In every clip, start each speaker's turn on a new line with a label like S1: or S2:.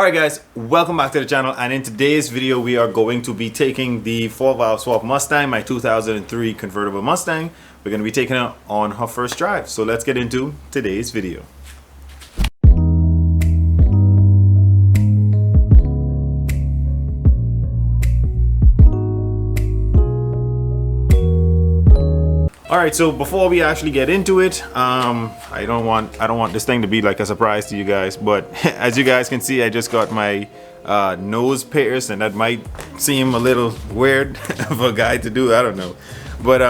S1: Alright guys, welcome back to the channel, and in today's video we are going to be taking the 4-valve swap Mustang, my 2003 convertible Mustang. We're going to be taking it on her first drive, so let's get into today's video. Alright, so before we actually get into it, I don't want this thing to be like a surprise to you guys, but as you guys can see, I just got my nose pierced, and that might seem a little weird of a guy to do, I don't know. But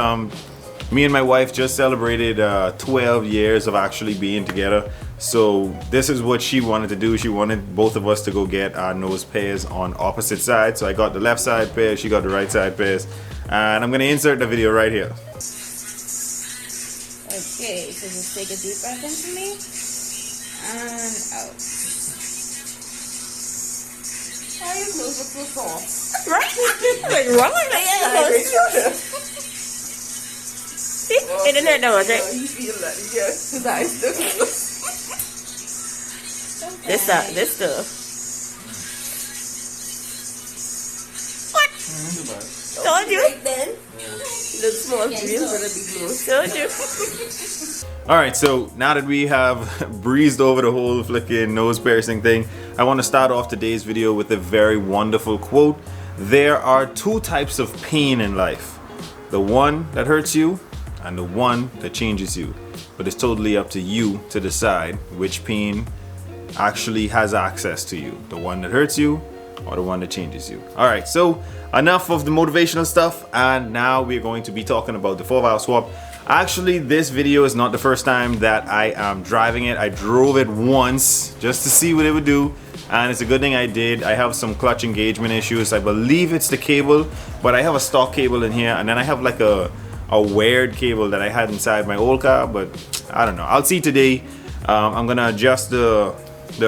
S1: me and my wife just celebrated 12 years of actually being together. So this is what she wanted to do. She wanted both of us to go get our nose pierced on opposite sides. So I got the left side pierced, she got the right side pierced, and I'm gonna insert the video right here.
S2: Okay, so just take a deep breath in for me and out. Why are your clothes look so soft? Right? Like rolling my clothes. See? It didn't hurt that much, right? You feel that, yes. His eyes still closed. This stuff. What? Told you. Right then. The small dreams gonna be close. Told you.
S1: Alright, so now that we have breezed over the whole flicking nose piercing thing, I want to start off today's video with a very wonderful quote. There are two types of pain in life. The one that hurts you and the one that changes you. But it's totally up to you to decide which pain actually has access to you. The one that hurts you or the one that changes you. Alright, so enough of the motivational stuff, and now we're going to be talking about the 4-valve swap. Actually, this video is not the first time that I am driving it. I drove it once just to see what it would do, and it's a good thing I did. I have some clutch engagement issues. I believe it's the cable, but I have a stock cable in here, and then I have like a wired cable that I had inside my old car, but I don't know. I'll see today. I'm gonna adjust the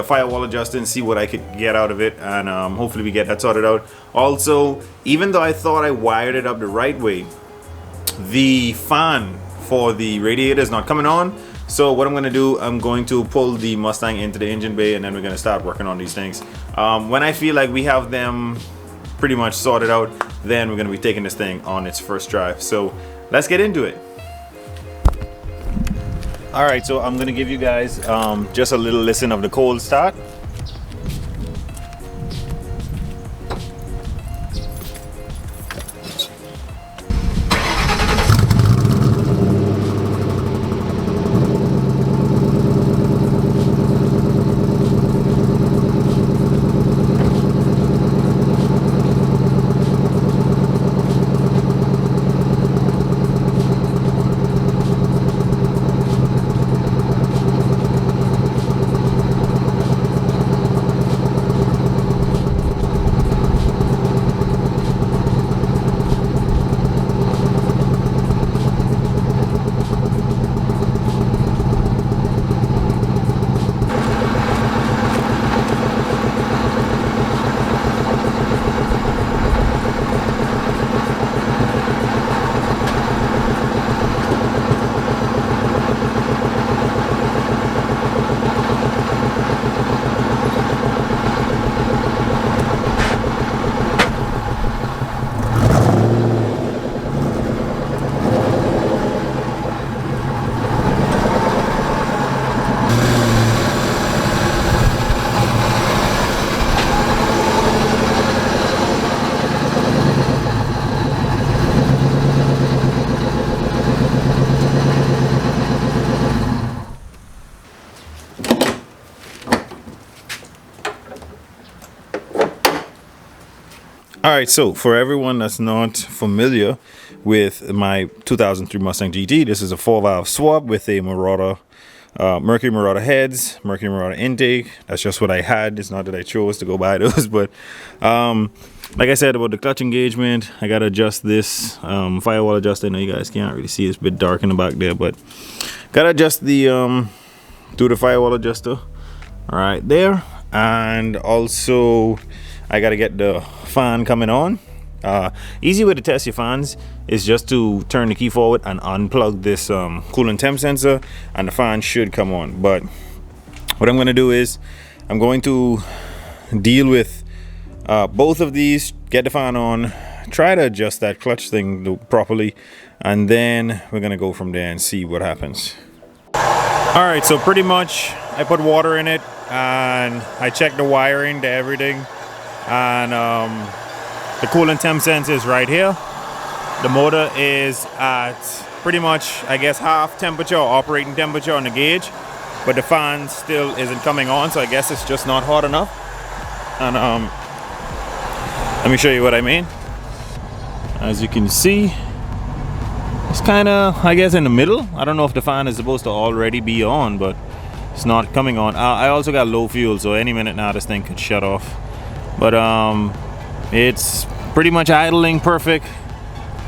S1: firewall adjuster and see what I could get out of it, and hopefully we get that sorted out. Also, even though I thought I wired it up the right way, the fan for the radiator is not coming on. So what I'm going to do, I'm going to pull the Mustang into the engine bay, and then we're going to start working on these things. When I feel like we have them pretty much sorted out, then we're going to be taking this thing on its first drive. So let's get into it. Alright, so I'm going to give you guys just a little listen of the cold start. Alright, so for everyone that's not familiar with my 2003 Mustang GT, this is a 4-valve swap with a Marauder, Mercury Marauder heads, Mercury Marauder intake. That's just what I had. It's not that I chose to go buy those, but like I said about the clutch engagement, I gotta adjust this firewall adjuster. I know you guys can't really see, it's a bit dark in the back there, but gotta adjust the through the firewall adjuster right there, and also I gotta get the fan coming on. Easy way to test your fans is just to turn the key forward and unplug this coolant temp sensor, and the fan should come on. But what I'm going to do is I'm going to deal with both of these, get the fan on, try to adjust that clutch thing properly, and then we're gonna go from there and see what happens. All right, so pretty much I put water in it and I checked the wiring, everything, and the coolant temp sensor is right here. The motor is at pretty much, I guess, half temperature or operating temperature on the gauge, but the fan still isn't coming on, so I guess it's just not hot enough. And let me show you what I mean. As you can see, it's kind of, I guess, in the middle. I don't know if the fan is supposed to already be on, but it's not coming on. I also got low fuel, so any minute now this thing could shut off. But it's pretty much idling perfect.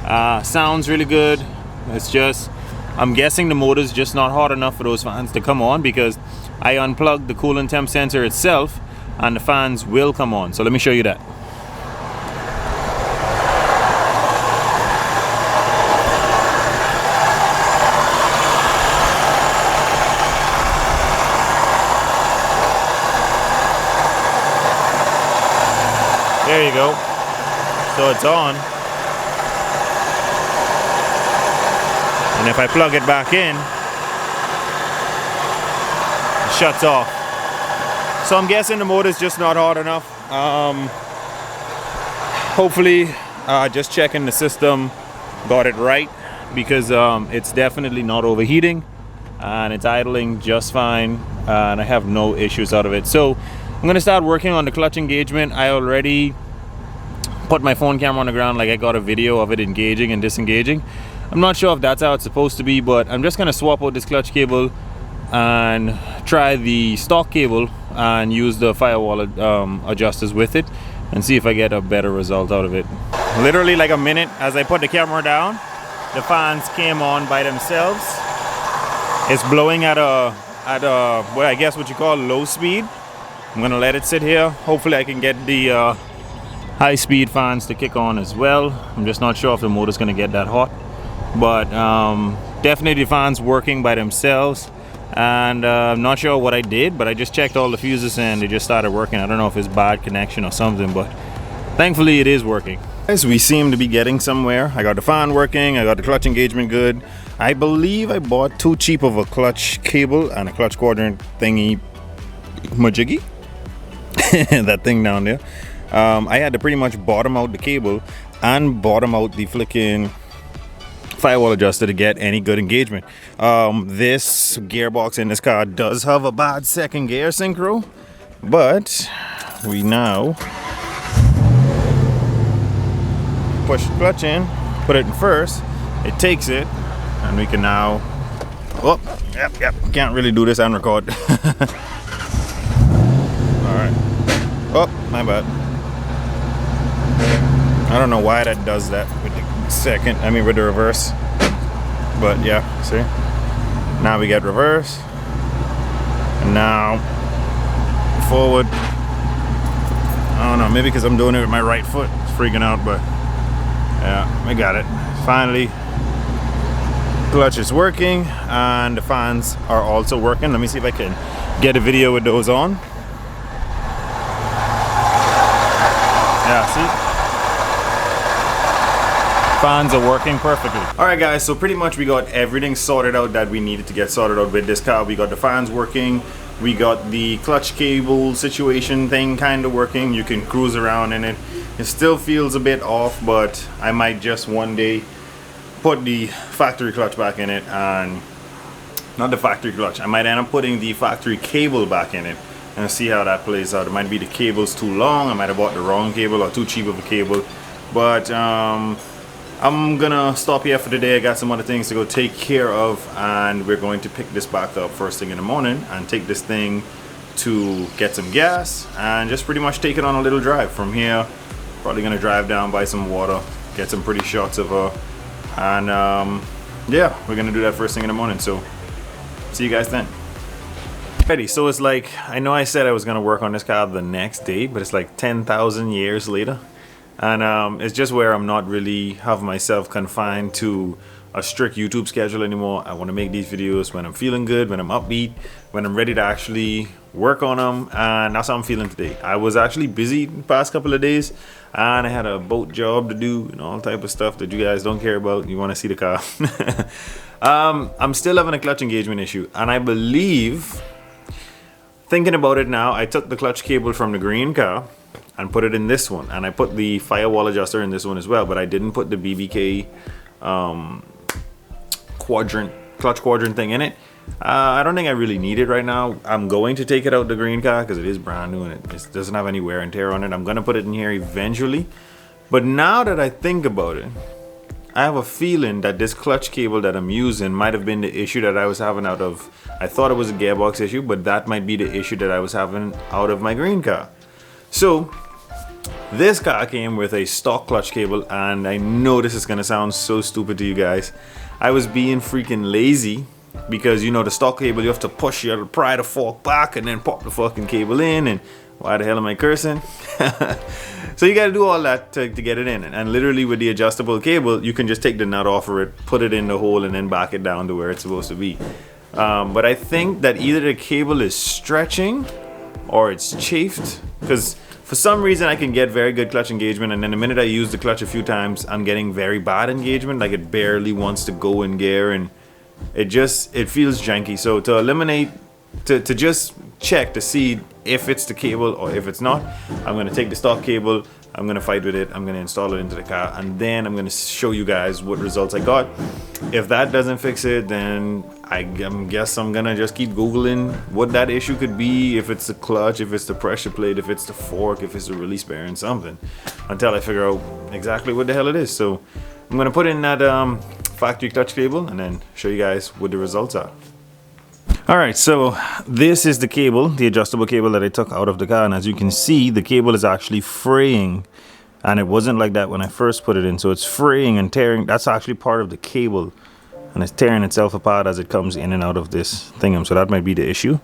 S1: Sounds really good. It's just, I'm guessing the motor's just not hot enough for those fans to come on, because I unplugged the coolant temp sensor itself and the fans will come on. So let me show you that. There you go. So it's on. And if I plug it back in, it shuts off. So I'm guessing the motor's just not hot enough. Hopefully, just checking the system got it right, because it's definitely not overheating and it's idling just fine, and I have no issues out of it. So I'm gonna start working on the clutch engagement. I already put my phone camera on the ground, like I got a video of it engaging and disengaging. I'm not sure if that's how it's supposed to be, but I'm just gonna swap out this clutch cable and try the stock cable and use the firewall adjusters with it and see if I get a better result out of it. Literally like a minute as I put the camera down, the fans came on by themselves. It's blowing at a well, I guess what you call low speed. I'm gonna let it sit here. Hopefully I can get the high speed fans to kick on as well. I'm just not sure if the motor's gonna get that hot, but definitely the fans working by themselves. And I'm not sure what I did, but I just checked all the fuses and they just started working. I don't know if it's bad connection or something, but thankfully it is working. Guys, we seem to be getting somewhere. I got the fan working, I got the clutch engagement good. I believe I bought too cheap of a clutch cable and a clutch quadrant thingy majiggy. That thing down there. I had to pretty much bottom out the cable and bottom out the flicking firewall adjuster to get any good engagement. This gearbox in this car does have a bad second gear synchro, but we now push the clutch in, put it in first, it takes it, and we can now, oh, yep, can't really do this and record. Alright, oh, my bad. I don't know why that does that with the second, with the reverse, but yeah, see, now we get reverse, and now forward. I don't know, maybe because I'm doing it with my right foot, it's freaking out, but yeah, we got it. Finally, clutch is working and the fans are also working. Let me see if I can get a video with those on. Yeah, see? Fans are working perfectly. All right guys, so pretty much we got everything sorted out that we needed to get sorted out with this car. We got the fans working, we got the clutch cable situation thing kind of working. You can cruise around in it. It still feels a bit off, but I might just one day put the factory clutch back in it, and not the factory clutch, I might end up putting the factory cable back in it and see how that plays out. It might be the cable's too long, I might have bought the wrong cable or too cheap of a cable, but I'm gonna stop here for today. I got some other things to go take care of, and we're going to pick this back up first thing in the morning and take this thing to get some gas and just pretty much take it on a little drive from here. Probably gonna drive down, buy some water, get some pretty shots of her, and yeah, we're gonna do that first thing in the morning. So see you guys then. Ready, so it's like, I know I said I was gonna work on this car the next day, but it's like 10,000 years later. And it's just where I'm not really have myself confined to a strict YouTube schedule anymore. I want to make these videos when I'm feeling good, when I'm upbeat, when I'm ready to actually work on them, and that's how I'm feeling today. I was actually busy the past couple of days, and I had a boat job to do and all type of stuff that you guys don't care about. You want to see the car. I'm still having a clutch engagement issue, and I believe, thinking about it now, I took the clutch cable from the green car and put it in this one, and I put the firewall adjuster in this one as well, but I didn't put the BBK clutch quadrant thing in it. I don't think I really need it right now. I'm going to take it out the green car because it is brand new and it doesn't have any wear and tear on it. I'm gonna put it in here eventually, but now that I think about it, I have a feeling that this clutch cable that I'm using might have been the issue that I was having out of, I thought it was a gearbox issue, but that might be the issue that I was having out of my green car. So this car came with a stock clutch cable, and I know this is gonna sound so stupid to you guys. I was being freaking lazy because, you know, the stock cable, you have to push, you have to pry the fork back and then pop the fucking cable in, and why the hell am I cursing? So you got to do all that to get it in, and literally with the adjustable cable, you can just take the nut off of it, put it in the hole, and then back it down to where it's supposed to be. But I think that either the cable is stretching or it's chafed, because for some reason I can get very good clutch engagement, and then the minute I use the clutch a few times, I'm getting very bad engagement, like it barely wants to go in gear, and it feels janky. So to eliminate, to just check to see if it's the cable or if it's not, I'm going to take the stock cable, I'm going to fight with it, I'm going to install it into the car, and then I'm going to show you guys what results I got. If that doesn't fix it, then I guess I'm going to just keep Googling what that issue could be, if it's the clutch, if it's the pressure plate, if it's the fork, if it's the release bearing, something, until I figure out exactly what the hell it is. So I'm going to put in that factory clutch cable and then show you guys what the results are. Alright, so this is the cable, the adjustable cable that I took out of the car, and as you can see, the cable is actually fraying, and it wasn't like that when I first put it in, so it's fraying and tearing. That's actually part of the cable, and it's tearing itself apart as it comes in and out of this thingam, so that might be the issue.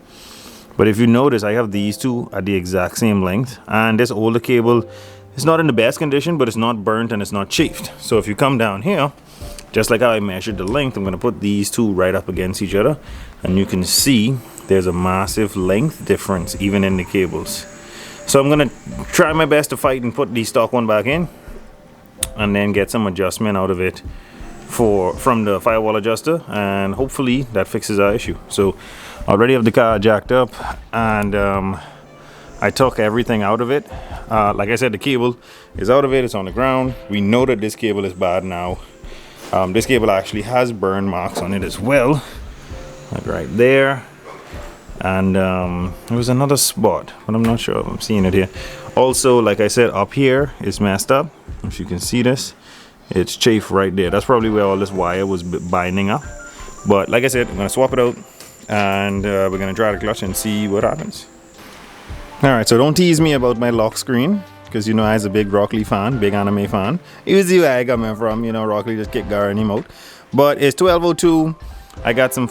S1: But if you notice, I have these two at the exact same length, and this older cable is not in the best condition, but it's not burnt and it's not chafed. So if you come down here, just like how I measured the length, I'm going to put these two right up against each other, and you can see there's a massive length difference even in the cables. So I'm going to try my best to fight and put the stock one back in, and then get some adjustment out of it from the firewall adjuster, and hopefully that fixes our issue. So I already have the car jacked up, and I took everything out of it. Like I said, the cable is out of it, it's on the ground. We know that this cable is bad now. This cable actually has burn marks on it as well, like right there, and there was another spot, but I'm not sure if I'm seeing it here. Also, like I said, up here is messed up. If you can see this, it's chafed right there. That's probably where all this wire was binding up. But like I said, I'm gonna swap it out, and we're gonna try the clutch and see what happens. Alright, so don't tease me about my lock screen, because you know I was a big Rock Lee fan, big anime fan. You see where I coming from, you know, Rock Lee just kicked Gary and him out. But it's 12:02. I got some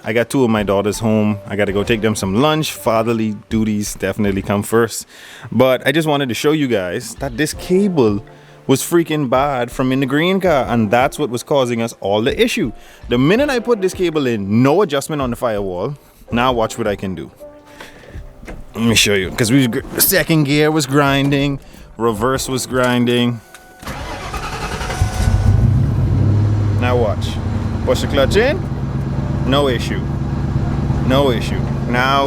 S1: I got two of my daughters home. I got to go take them some lunch. Fatherly duties definitely come first. But I just wanted to show you guys that this cable was freaking bad from in the green car, and that's what was causing us all the issue. The minute I put this cable in, no adjustment on the firewall. Now watch what I can do. Let me show you, because second gear was grinding, reverse was grinding. Now watch. Push the clutch in, no issue. No issue. Now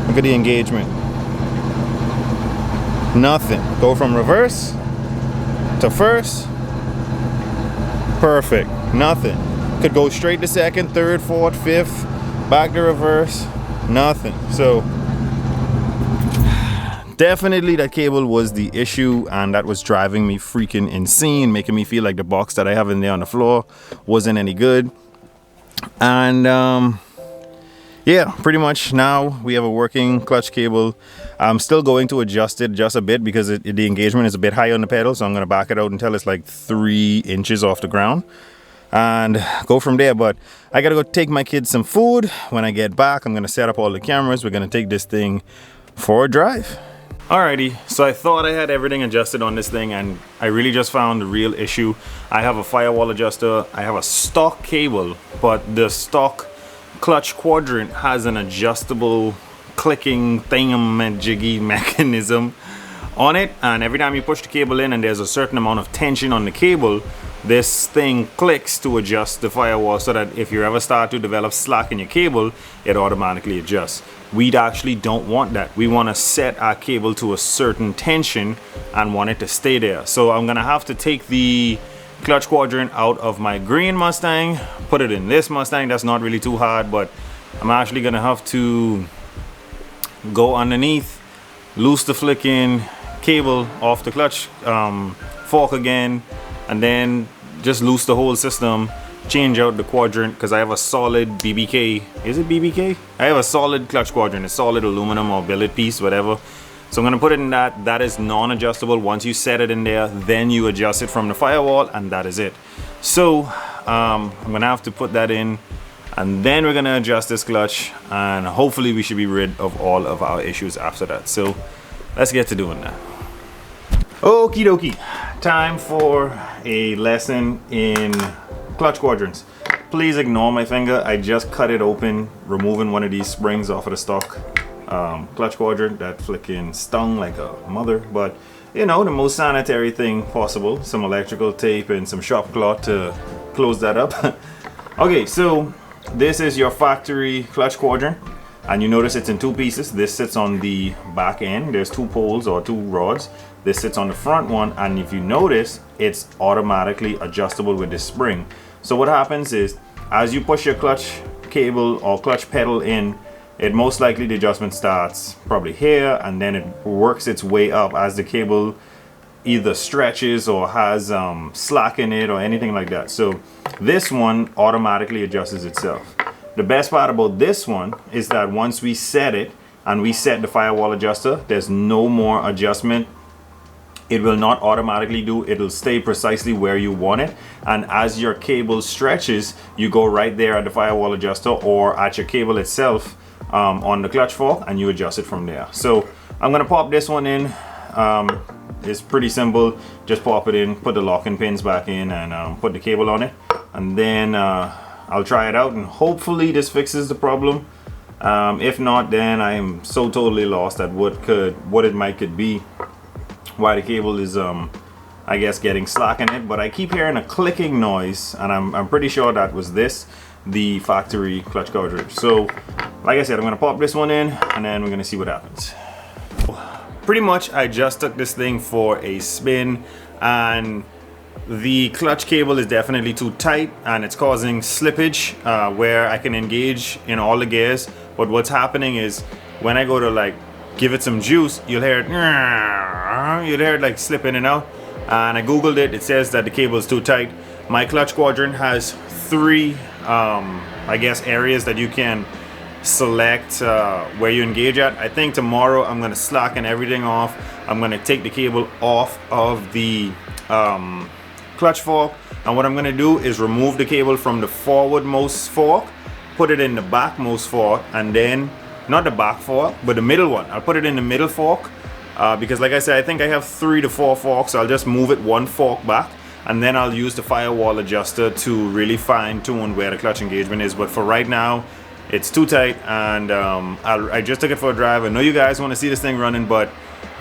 S1: look at the engagement. Nothing. Go from reverse to first. Perfect. Nothing. Could go straight to second, third, fourth, fifth, back to reverse. Nothing. So definitely that cable was the issue, and that was driving me freaking insane, making me feel like the box that I have in there on the floor wasn't any good. And yeah, pretty much now we have a working clutch cable. I'm still going to adjust it just a bit because the engagement is a bit high on the pedal, so I'm going to back it out until it's like 3 inches off the ground and go from there. But I gotta go take my kids some food. When I get back, I'm gonna set up all the cameras. We're gonna take this thing for a drive. Alrighty, so I thought I had everything adjusted on this thing, and I really just found the real issue. I have a firewall adjuster, I have a stock cable, but the stock clutch quadrant has an adjustable clicking thingamajiggy mechanism on it, and every time you push the cable in and there's a certain amount of tension on the cable, this thing clicks to adjust the firewall so that if you ever start to develop slack in your cable, it automatically adjusts. We actually don't want that. We want to set our cable to a certain tension and want it to stay there. So I'm gonna have to take the clutch quadrant out of my green Mustang, put it in this Mustang. That's not really too hard, but I'm actually gonna have to go underneath, loose the flicking cable off the clutch fork again, and then just loose the whole system, change out the quadrant, because I have a solid BBK. Is it BBK? I have a solid clutch quadrant, a solid aluminum or billet piece, whatever. So I'm gonna put it in that. That is non-adjustable. Once you set it in there, then you adjust it from the firewall, and that is it. So I'm gonna have to put that in, and then we're gonna adjust this clutch, and hopefully we should be rid of all of our issues after that. So let's get to doing that. Okie dokie, time for a lesson in clutch quadrants. Please ignore my finger. I just cut it open, removing one of these springs off of the stock clutch quadrant. That flicking stung like a mother, but you know, the most sanitary thing possible. Some electrical tape and some shop cloth to close that up. Okay, so this is your factory clutch quadrant, and you notice it's in two pieces. This sits on the back end. There's two poles or two rods. This sits on the front one, and if you notice, it's automatically adjustable with this spring. So what happens is, as you push your clutch cable or clutch pedal in, it most likely the adjustment starts probably here, and then it works its way up as the cable either stretches or has slack in it or anything like that. So this one automatically adjusts itself. The best part about this one is that once we set it and we set the firewall adjuster, there's no more adjustment. It will not automatically do, it'll stay precisely where you want it, and as your cable stretches, you go right there at the firewall adjuster or at your cable itself on the clutch fork, and you adjust it from there. So I'm gonna pop this one in. It's pretty simple. Just pop it in, put the locking pins back in, and put the cable on it, and then I'll try it out, and hopefully this fixes the problem. If not, then I am so totally lost at what it could be, why the cable is I guess getting slack in it. But I keep hearing a clicking noise, and I'm pretty sure that was the factory clutch quadrant. So like I said, I'm gonna pop this one in, and then we're gonna see what happens. Pretty much I just took this thing for a spin, and the clutch cable is definitely too tight, and it's causing slippage where I can engage in all the gears. But what's happening is when I go to like give it some juice, you'll hear it like slip in and out. And I googled it, it says that the cable is too tight. My clutch quadrant has three I guess areas that you can select where you engage at. I think tomorrow I'm gonna slacken everything off. I'm gonna take the cable off of the clutch fork, and what I'm gonna do is remove the cable from the forwardmost fork, put it in the backmost fork, and then not the back fork but the middle one. I'll put it in the middle fork because like I said, I think I have 3 to 4 forks, so I'll just move it one fork back, and then I'll use the firewall adjuster to really fine-tune where the clutch engagement is. But for right now, it's too tight, and I just took it for a drive. I know you guys want to see this thing running, but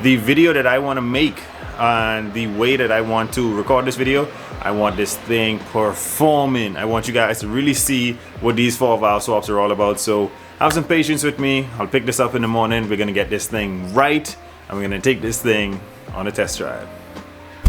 S1: the video that I want to make and the way that I want to record this video, I want this thing performing. I want you guys to really see what these 4 valve swaps are all about. So have some patience with me. I'll pick this up in the morning. We're gonna get this thing right, and we're gonna take this thing on a test drive.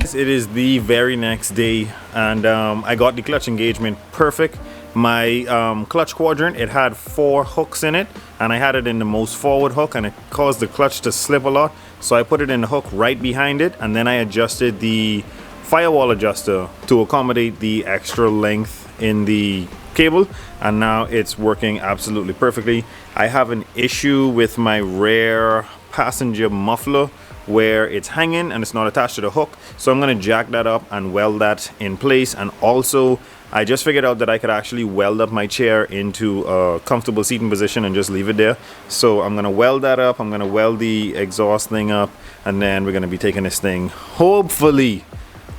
S1: It is the very next day, and I got the clutch engagement perfect. My clutch quadrant, it had 4 hooks in it, and I had it in the most forward hook, and it caused the clutch to slip a lot. So I put it in the hook right behind it, and then I adjusted the firewall adjuster to accommodate the extra length in the cable, and now it's working absolutely perfectly. I have an issue with my rear passenger muffler where it's hanging and it's not attached to the hook. So I'm going to jack that up and weld that in place. And also I just figured out that I could actually weld up my chair into a comfortable seating position and just leave it there. So I'm going to weld that up. I'm going to weld the exhaust thing up, and then we're going to be taking this thing hopefully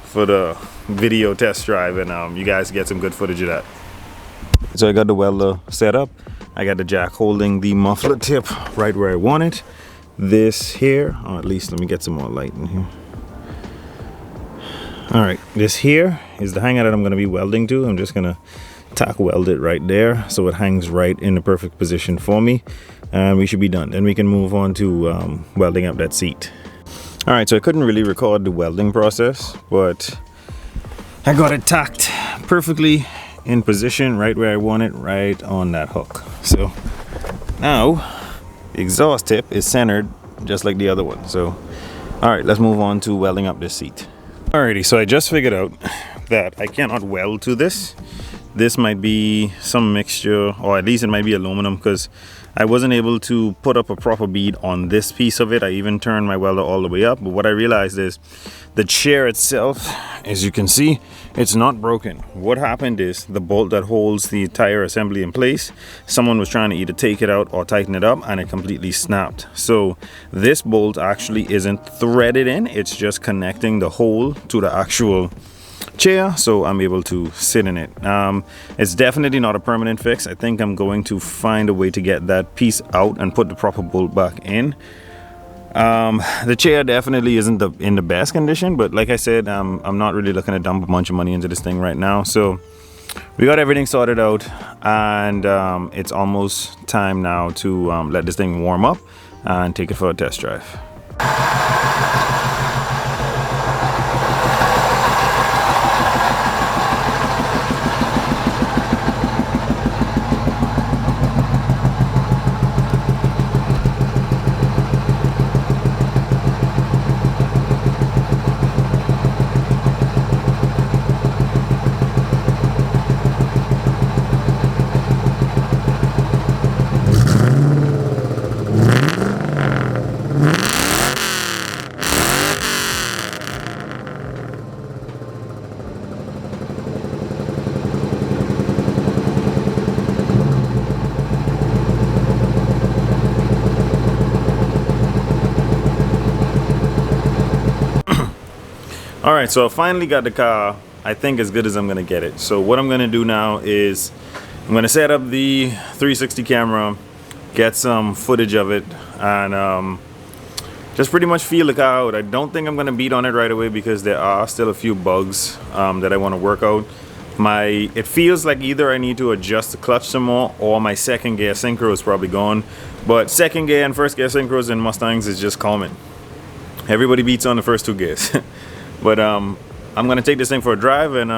S1: for the video test drive, and you guys get some good footage of that. So I got the welder set up. I got the jack holding the muffler tip right where I want it. This here, or at least let me get some more light in here. All right, this here is the hanger that I'm going to be welding to. I'm just going to tack weld it right there so it hangs right in the perfect position for me, and we should be done. Then we can move on to welding up that seat. All right, so I couldn't really record the welding process, but I got it tacked perfectly in position right where I want it, right on that hook. So now the exhaust tip is centered just like the other one. So all right, let's move on to welding up this seat. Alrighty, so I just figured out that I cannot weld to this. This might be some mixture, or at least it might be aluminum, because I wasn't able to put up a proper bead on this piece of it. I even turned my welder all the way up, but what I realized is the chair itself, as you can see, it's not broken. What happened is the bolt that holds the tire assembly in place, someone was trying to either take it out or tighten it up, and it completely snapped. So this bolt actually isn't threaded in, it's just connecting the hole to the actual chair, so I'm able to sit in it. It's definitely not a permanent fix. I think I'm going to find a way to get that piece out and put the proper bolt back in. The chair definitely isn't in the best condition, but like I said, I'm not really looking to dump a bunch of money into this thing right now. So we got everything sorted out, and it's almost time now to let this thing warm up and take it for a test drive. All right, so I finally got the car, I think, as good as I'm gonna get it. So what I'm gonna do now is I'm gonna set up the 360 camera, get some footage of it, and just pretty much feel the car out. I don't think I'm gonna beat on it right away because there are still a few bugs that I want to work out. It feels like either I need to adjust the clutch some more, or my second gear synchro is probably gone. But second gear and first gear synchros in Mustangs is just common. Everybody beats on the first two gears. But I'm gonna take this thing for a drive, and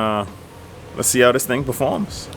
S1: let's see how this thing performs.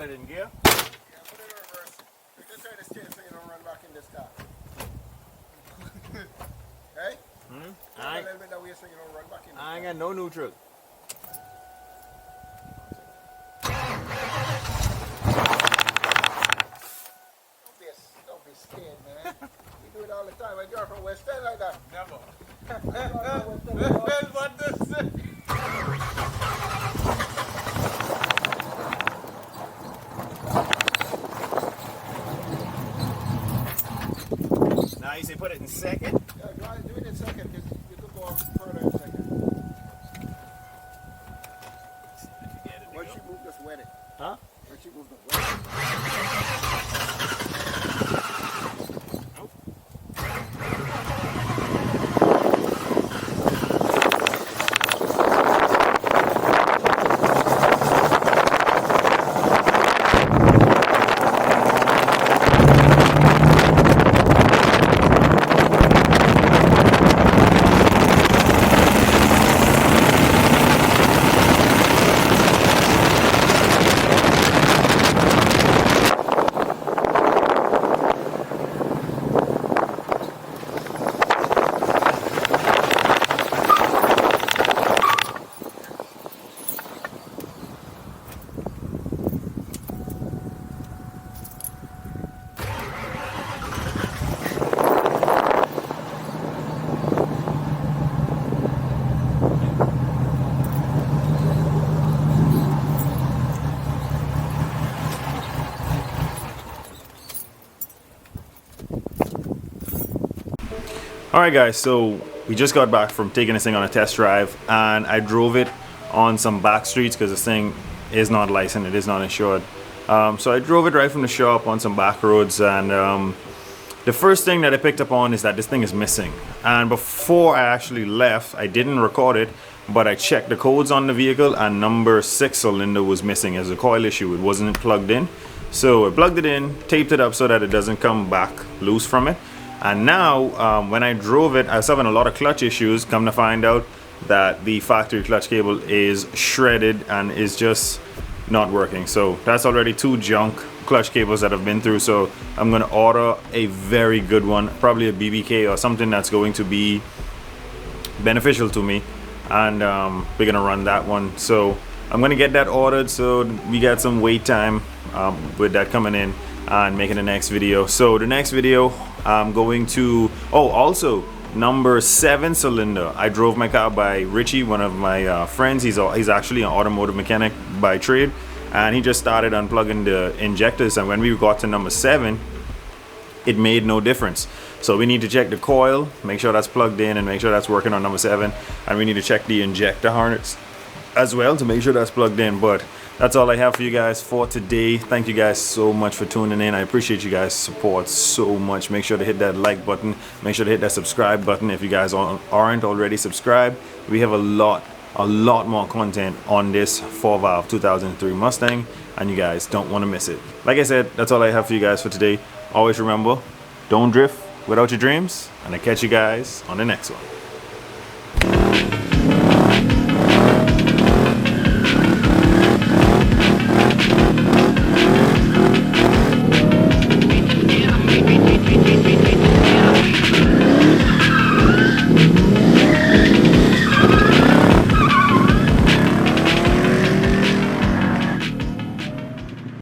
S1: it in gear.
S3: Yeah, put it in reverse. You can try to steer so you don't run back in this car. Hey?
S1: I
S3: A little bit that way so you don't run back in this car.
S1: ain't got no neutral.
S3: Don't be scared, man. We do it all the time. My girl from West End like that.
S1: Never.
S3: Well,
S1: What does it? Now you say put it in second.
S3: yeah, go ahead, do it in second because you could go off further in second. Once you move, just wet it.
S1: Huh?
S3: Once you move, just wet it.
S1: Alright guys, so we just got back from taking this thing on a test drive, and I drove it on some back streets because this thing is not licensed, it is not insured. So I drove it right from the shop on some back roads, and the first thing that I picked up on is that this thing is missing. And before I actually left, I didn't record it, but I checked the codes on the vehicle, and number 6 cylinder was missing as a coil issue. It wasn't plugged in. So I plugged it in, taped it up so that it doesn't come back loose from it. And now when I drove it, I was having a lot of clutch issues. Come to find out that the factory clutch cable is shredded and is just not working. So that's already 2 junk clutch cables that I've been through. So I'm going to order a very good one, probably a BBK or something that's going to be beneficial to me, and we're gonna run that one. So I'm gonna get that ordered so we got some wait time with that coming in and making the next video. So the next video I'm going to, oh, also number 7 cylinder. I drove my car by Richie, one of my friends. He's actually an automotive mechanic by trade, and he just started unplugging the injectors, and when we got to number 7, it made no difference. So we need to check the coil, make sure that's plugged in, and make sure that's working on number 7, and we need to check the injector harness as well to make sure that's plugged in. But that's all I have for you guys for today. Thank you guys so much for tuning in. I appreciate you guys' support so much. Make sure to hit that like button, make sure to hit that subscribe button if you guys aren't already subscribed. We have a lot more content on this 4-valve 2003 Mustang, and you guys don't want to miss it. Like I said, that's all I have for you guys for today. Always remember, don't drift without your dreams, and I'll catch you guys on the next one.